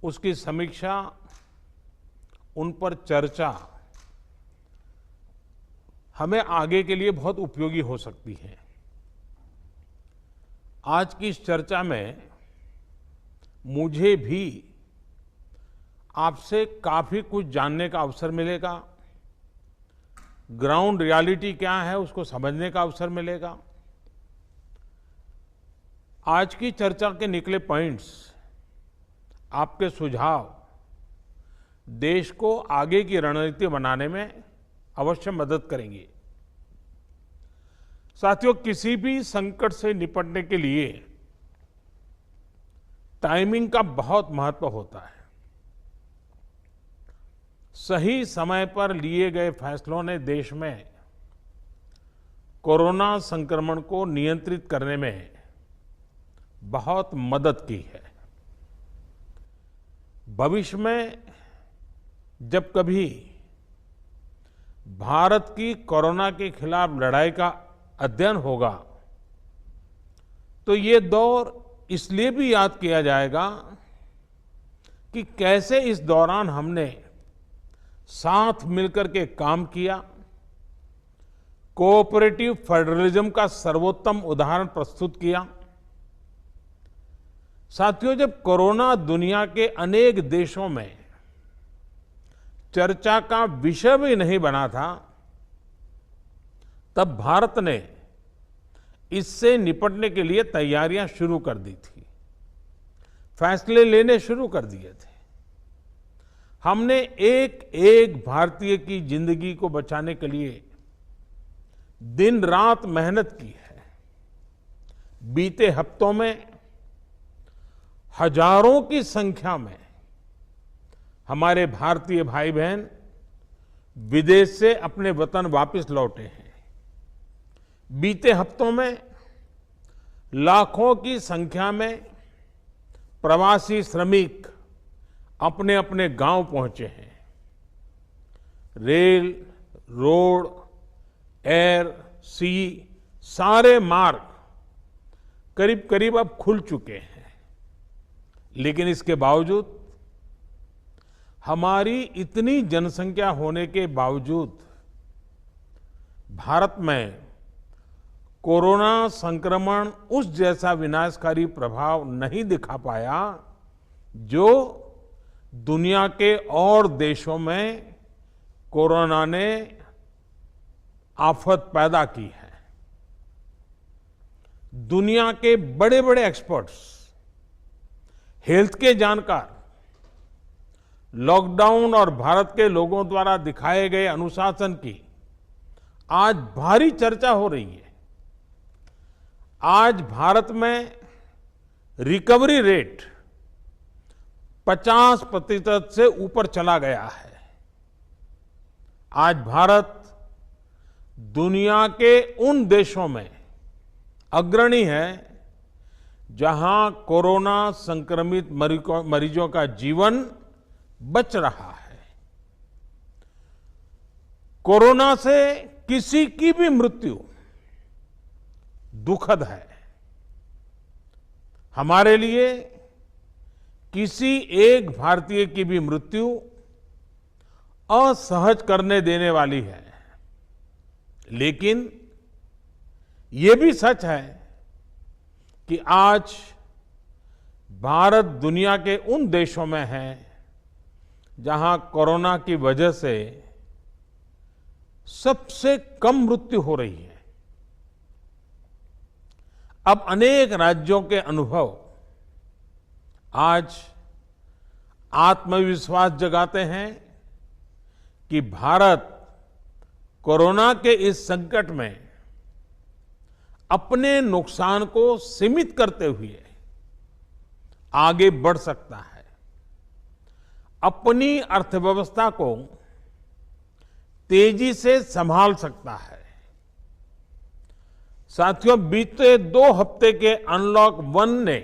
उसकी समीक्षा, उन पर चर्चा हमें आगे के लिए बहुत उपयोगी हो सकती है। आज की इस चर्चा में मुझे भी आपसे काफी कुछ जानने का अवसर मिलेगा, ग्राउंड रियलिटी क्या है उसको समझने का अवसर मिलेगा। आज की चर्चा के निकले पॉइंट्स, आपके सुझाव देश को आगे की रणनीति बनाने में अवश्य मदद करेंगे। साथियों, किसी भी संकट से निपटने के लिए टाइमिंग का बहुत महत्व होता है। सही समय पर लिए गए फैसलों ने देश में कोरोना संक्रमण को नियंत्रित करने में बहुत मदद की है। भविष्य में जब कभी भारत की कोरोना के खिलाफ लड़ाई का अध्ययन होगा तो ये दौर इसलिए भी याद किया जाएगा कि कैसे इस दौरान हमने साथ मिलकर के काम किया, कोऑपरेटिव फेडरलिज्म का सर्वोत्तम उदाहरण प्रस्तुत किया। साथियों, जब कोरोना दुनिया के अनेक देशों में चर्चा का विषय भी नहीं बना था, तब भारत ने इससे निपटने के लिए तैयारियां शुरू कर दी थी, फैसले लेने शुरू कर दिए थे। हमने एक एक भारतीय की जिंदगी को बचाने के लिए दिन रात मेहनत की है। बीते हफ्तों में हजारों की संख्या में हमारे भारतीय भाई बहन विदेश से अपने वतन वापस लौटे हैं। बीते हफ्तों में लाखों की संख्या में प्रवासी श्रमिक अपने अपने गांव पहुंचे हैं। रेल, रोड, एयर, सी सारे मार्ग करीब करीब अब खुल चुके हैं। लेकिन इसके बावजूद, हमारी इतनी जनसंख्या होने के बावजूद भारत में कोरोना संक्रमण उस जैसा विनाशकारी प्रभाव नहीं दिखा पाया जो दुनिया के और देशों में कोरोना ने आफत पैदा की है। दुनिया के बड़े बड़े एक्सपर्ट्स, हेल्थ के जानकार, लॉकडाउन और भारत के लोगों द्वारा दिखाए गए अनुशासन की आज भारी चर्चा हो रही है। आज भारत में रिकवरी रेट 50% से ऊपर चला गया है। आज भारत दुनिया के उन देशों में अग्रणी है जहां कोरोना संक्रमित मरीजों का जीवन बच रहा है। कोरोना से किसी की भी मृत्यु दुखद है। हमारे लिए किसी एक भारतीय की भी मृत्यु असहज करने देने वाली है। लेकिन ये भी सच है कि आज भारत दुनिया के उन देशों में है जहां कोरोना की वजह से सबसे कम मृत्यु हो रही है। अब अनेक राज्यों के अनुभव आज आत्मविश्वास जगाते हैं कि भारत कोरोना के इस संकट में अपने नुकसान को सीमित करते हुए आगे बढ़ सकता है, अपनी अर्थव्यवस्था को तेजी से संभाल सकता है। साथियों, बीते 2 हफ्ते के अनलॉक 1 ने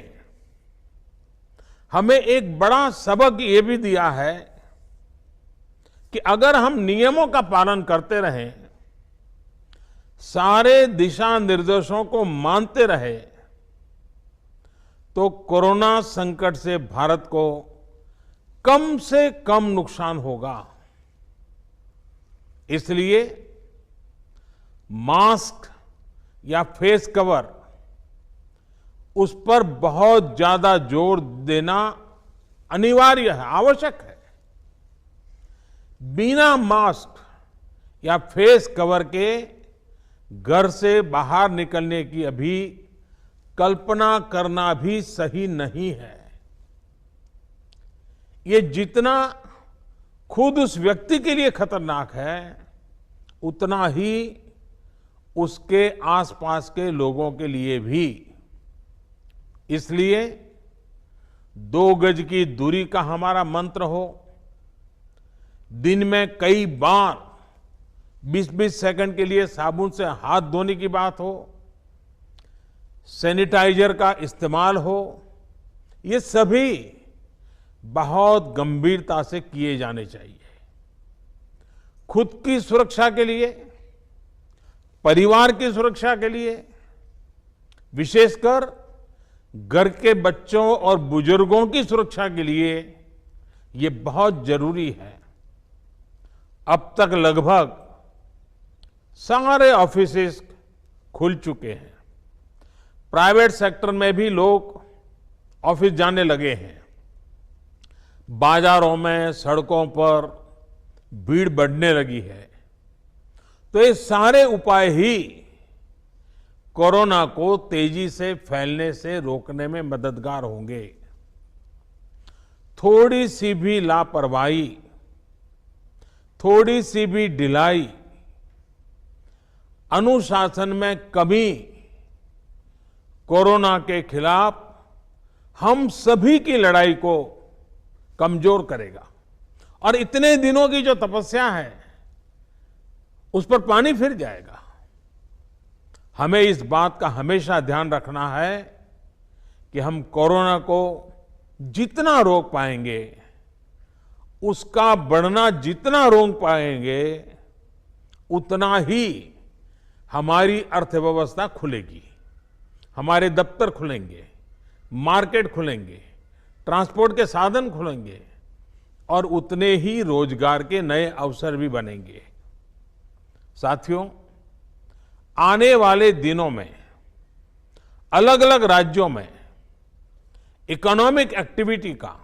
हमें एक बड़ा सबक ये भी दिया है कि अगर हम नियमों का पालन करते रहें, सारे दिशा निर्देशों को मानते रहे, तो कोरोना संकट से भारत को कम से कम नुकसान होगा। इसलिए मास्क या फेस कवर, उस पर बहुत ज्यादा जोर देना अनिवार्य है, आवश्यक है। बिना मास्क या फेस कवर के घर से बाहर निकलने की अभी कल्पना करना भी सही नहीं है। ये जितना खुद उस व्यक्ति के लिए खतरनाक है, उतना ही उसके आसपास के लोगों के लिए भी। इसलिए 2 गज की दूरी का हमारा मंत्र हो, दिन में कई बार 20-20 सेकंड के लिए साबुन से हाथ धोने की बात हो, सैनिटाइजर का इस्तेमाल हो, ये सभी बहुत गंभीरता से किए जाने चाहिए। खुद की सुरक्षा के लिए, परिवार की सुरक्षा के लिए, विशेषकर घर के बच्चों और बुजुर्गों की सुरक्षा के लिए ये बहुत जरूरी है। अब तक लगभग सारे ऑफिसेस खुल चुके हैं। प्राइवेट सेक्टर में भी लोग ऑफिस जाने लगे हैं। बाजारों में, सड़कों पर भीड़ बढ़ने लगी है। तो ये सारे उपाय ही कोरोना को तेजी से फैलने से रोकने में मददगार होंगे। थोड़ी सी भी लापरवाही, थोड़ी सी भी ढिलाई, अनुशासन में कमी कोरोना के खिलाफ हम सभी की लड़ाई को कमजोर करेगा। और इतने दिनों की जो तपस्या है, उस पर पानी फिर जाएगा। हमें इस बात का हमेशा ध्यान रखना है कि हम कोरोना को जितना रोक पाएंगे, उसका बढ़ना जितना रोक पाएंगे, उतना ही हमारी अर्थव्यवस्था खुलेगी, हमारे दफ्तर खुलेंगे, मार्केट खुलेंगे, ट्रांसपोर्ट के साधन खुलेंगे और उतने ही रोजगार के नए अवसर भी बनेंगे। साथियों, आने वाले दिनों में अलग अलग राज्यों में इकोनॉमिक एक्टिविटी का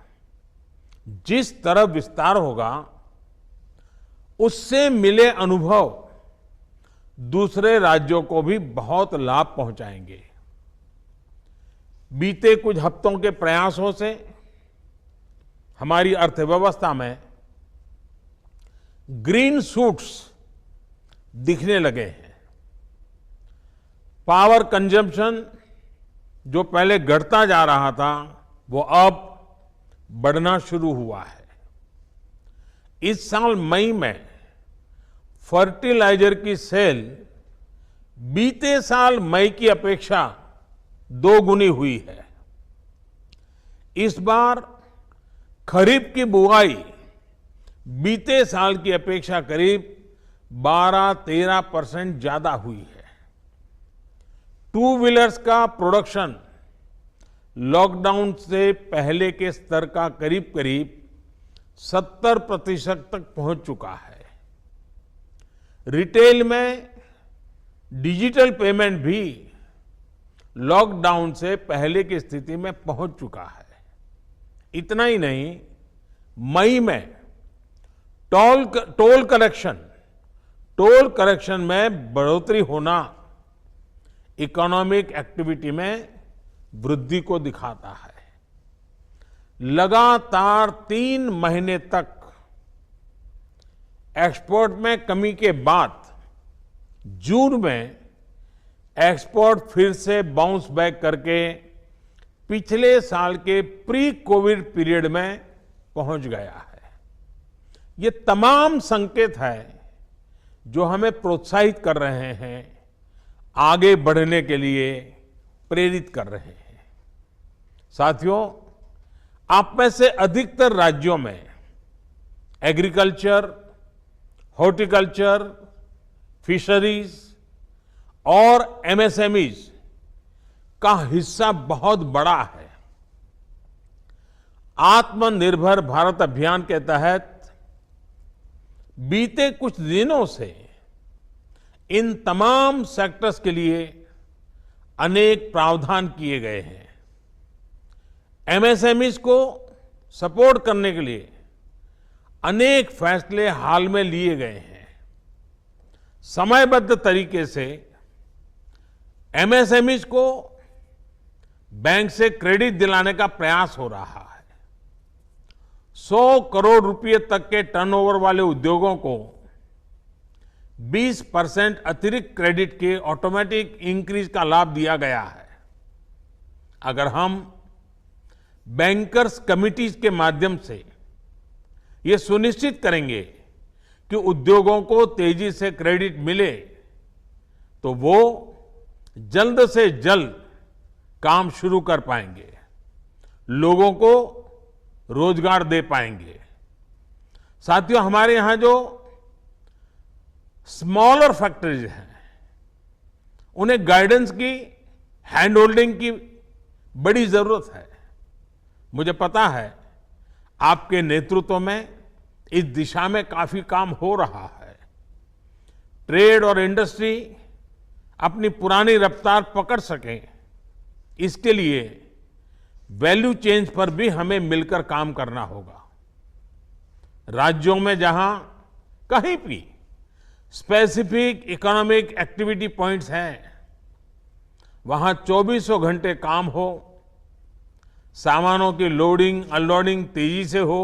जिस तरह विस्तार होगा, उससे मिले अनुभव दूसरे राज्यों को भी बहुत लाभ पहुंचाएंगे। बीते कुछ हफ्तों के प्रयासों से हमारी अर्थव्यवस्था में ग्रीन शूट्स दिखने लगे हैं। पावर कंजम्पशन जो पहले घटता जा रहा था, वो अब बढ़ना शुरू हुआ है। इस साल मई में फर्टिलाइजर की सेल बीते साल मई की अपेक्षा 2 गुनी हुई है। इस बार खरीफ की बुआई बीते साल की अपेक्षा करीब 12-13% ज्यादा हुई है। 2 व्हीलर्स का प्रोडक्शन लॉकडाउन से पहले के स्तर का करीब करीब 70% तक पहुंच चुका है। रिटेल में डिजिटल पेमेंट भी लॉकडाउन से पहले की स्थिति में पहुंच चुका है। इतना ही नहीं, मई में टोल कलेक्शन में बढ़ोतरी होना इकोनॉमिक एक्टिविटी में वृद्धि को दिखाता है। लगातार 3 महीने तक एक्सपोर्ट में कमी के बाद जून में एक्सपोर्ट फिर से बाउंस बैक करके पिछले साल के प्री कोविड पीरियड में पहुंच गया है। ये तमाम संकेत है जो हमें प्रोत्साहित कर रहे हैं, आगे बढ़ने के लिए प्रेरित कर रहे हैं। साथियों, आप में से अधिकतर राज्यों में एग्रीकल्चर, हॉर्टिकल्चर, फिशरीज और एमएसएमईज का हिस्सा बहुत बड़ा है। आत्मनिर्भर भारत अभियान के तहत बीते कुछ दिनों से इन तमाम सेक्टर्स के लिए अनेक प्रावधान किए गए हैं। एमएसएमईज को सपोर्ट करने के लिए अनेक फैसले हाल में लिए गए हैं। समयबद्ध तरीके से एमएसएमईज को बैंक से क्रेडिट दिलाने का प्रयास हो रहा है। 100 करोड़ रुपए तक के टर्नओवर वाले उद्योगों को 20% अतिरिक्त क्रेडिट के ऑटोमेटिक इंक्रीज का लाभ दिया गया है। अगर हम बैंकर्स कमिटीज के माध्यम से ये सुनिश्चित करेंगे कि उद्योगों को तेजी से क्रेडिट मिले, तो वो जल्द से जल्द काम शुरू कर पाएंगे, लोगों को रोजगार दे पाएंगे। साथियों, हमारे यहां जो स्मॉलर फैक्ट्रीज हैं, उन्हें गाइडेंस की, हैंड होल्डिंग की बड़ी जरूरत है। मुझे पता है आपके नेतृत्व में इस दिशा में काफी काम हो रहा है। ट्रेड और इंडस्ट्री अपनी पुरानी रफ्तार पकड़ सके, इसके लिए वैल्यू चेंज पर भी हमें मिलकर काम करना होगा। राज्यों में जहां कहीं भी स्पेसिफिक इकोनॉमिक एक्टिविटी पॉइंट्स हैं, वहां 24 घंटे काम हो, सामानों की लोडिंग अनलोडिंग तेजी से हो,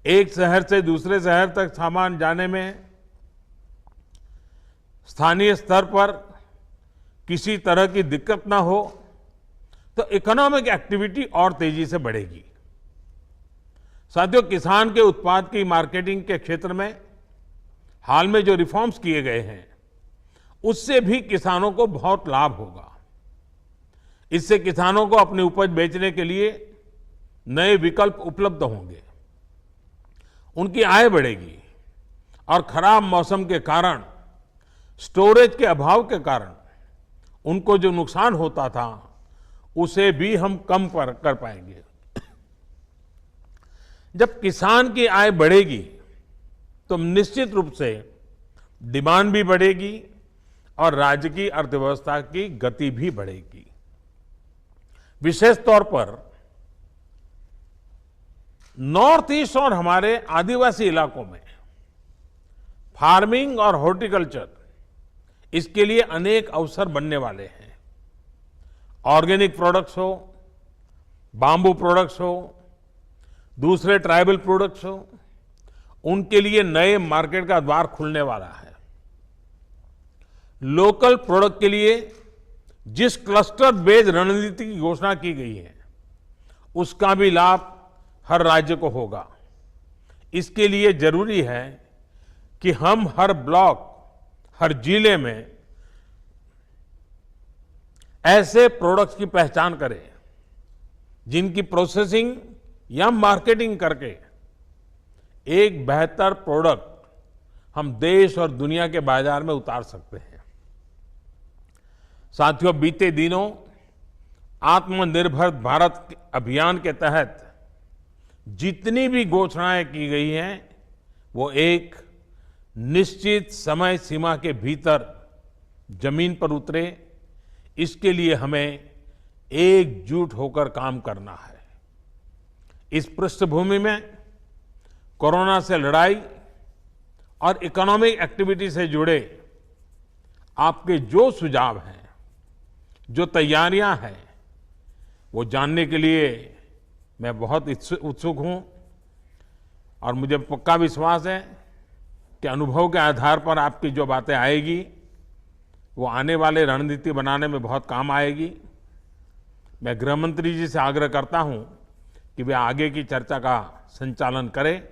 एक शहर से दूसरे शहर तक सामान जाने में स्थानीय स्तर पर किसी तरह की दिक्कत ना हो, तो इकोनॉमिक एक्टिविटी और तेजी से बढ़ेगी। साथियों, किसान के उत्पाद की मार्केटिंग के क्षेत्र में हाल में जो रिफॉर्म्स किए गए हैं, उससे भी किसानों को बहुत लाभ होगा। इससे किसानों को अपनी उपज बेचने के लिए नए विकल्प उपलब्ध होंगे, उनकी आय बढ़ेगी और खराब मौसम के कारण, स्टोरेज के अभाव के कारण उनको जो नुकसान होता था, उसे भी हम कम कर पाएंगे। जब किसान की आय बढ़ेगी तो निश्चित रूप से डिमांड भी बढ़ेगी और राज्य की अर्थव्यवस्था की गति भी बढ़ेगी। विशेष तौर पर नॉर्थ ईस्ट और हमारे आदिवासी इलाकों में फार्मिंग और हॉर्टिकल्चर, इसके लिए अनेक अवसर बनने वाले हैं। ऑर्गेनिक प्रोडक्ट्स हो, बांबू प्रोडक्ट्स हो, दूसरे ट्राइबल प्रोडक्ट्स हो, उनके लिए नए मार्केट का द्वार खुलने वाला है। लोकल प्रोडक्ट के लिए जिस क्लस्टर बेस्ड रणनीति की घोषणा की गई है, उसका भी लाभ हर राज्य को होगा। इसके लिए जरूरी है कि हम हर ब्लॉक, हर जिले में ऐसे प्रोडक्ट्स की पहचान करें जिनकी प्रोसेसिंग या मार्केटिंग करके एक बेहतर प्रोडक्ट हम देश और दुनिया के बाजार में उतार सकते हैं। साथियों, बीते दिनों आत्मनिर्भर भारत अभियान के तहत जितनी भी घोषणाएं की गई हैं, वो एक निश्चित समय सीमा के भीतर जमीन पर उतरे, इसके लिए हमें एकजुट होकर काम करना है। इस पृष्ठभूमि में कोरोना से लड़ाई और इकोनॉमिक एक्टिविटी से जुड़े आपके जो सुझाव हैं, जो तैयारियां हैं, वो जानने के लिए मैं बहुत उत्सुक हूं और मुझे पक्का विश्वास है कि अनुभव के आधार पर आपकी जो बातें आएगी, वो आने वाले रणनीति बनाने में बहुत काम आएगी। मैं गृह मंत्री जी से आग्रह करता हूं कि वे आगे की चर्चा का संचालन करें